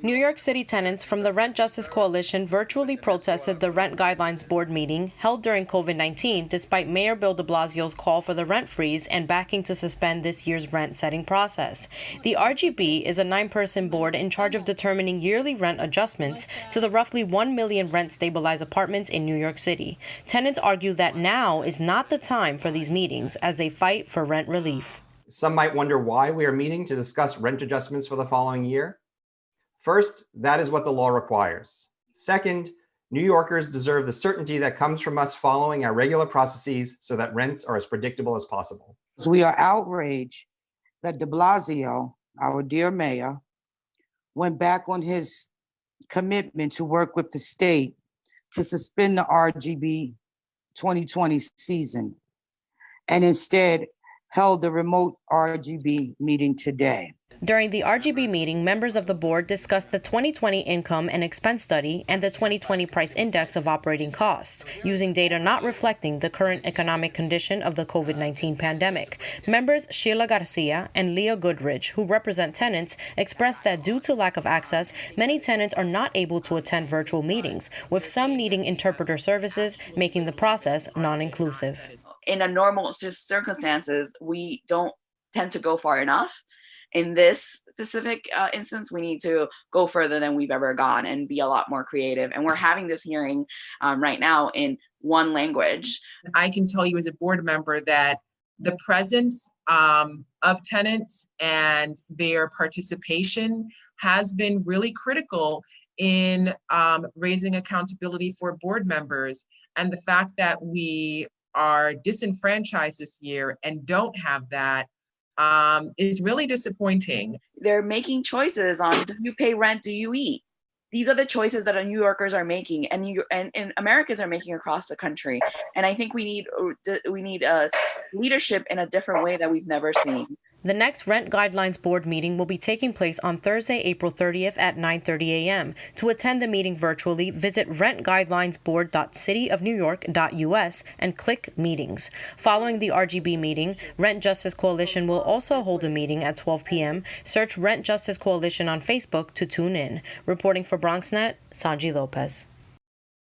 New York City tenants from the Rent Justice Coalition virtually protested the Rent Guidelines Board meeting held during COVID-19 despite Mayor Bill de Blasio's call for the rent freeze and backing to suspend this year's rent-setting process. The RGB is a 9-person board in charge of determining yearly rent adjustments to the roughly 1 million rent-stabilized apartments in New York City. Tenants argue that now is not the time for these meetings as they fight for rent relief. Some might wonder why we are meeting to discuss rent adjustments for the following year. First, that is what the law requires. Second, New Yorkers deserve the certainty that comes from us following our regular processes so that rents are as predictable as possible. We are outraged that de Blasio, our dear mayor, went back on his commitment to work with the state to suspend the RGB 2020 season and instead held the remote RGB meeting today. During the RGB meeting, members of the board discussed the 2020 income and expense study and the 2020 price index of operating costs, using data not reflecting the current economic condition of the COVID-19 pandemic. Members Sheila Garcia and Leah Goodrich, who represent tenants, expressed that due to lack of access, many tenants are not able to attend virtual meetings, with some needing interpreter services, making the process non-inclusive. In a normal circumstances, we don't tend to go far enough. In this specific instance, we need to go further than we've ever gone and be a lot more creative. And we're having this hearing right now in one language. I can tell you as a board member that the presence of tenants and their participation has been really critical in raising accountability for board members. And the fact that we are disenfranchised this year and don't have that is really disappointing. They're making choices on, do you pay rent, do you eat? These are the choices that New Yorkers are making and Americans are making across the country. And I think we need leadership in a different way that we've never seen. The next Rent Guidelines Board meeting will be taking place on Thursday, April 30th at 9:30 a.m. To attend the meeting virtually, visit rentguidelinesboard.cityofnewyork.us and click Meetings. Following the RGB meeting, Rent Justice Coalition will also hold a meeting at 12 p.m. Search Rent Justice Coalition on Facebook to tune in. Reporting for BronxNet, Sanji Lopez.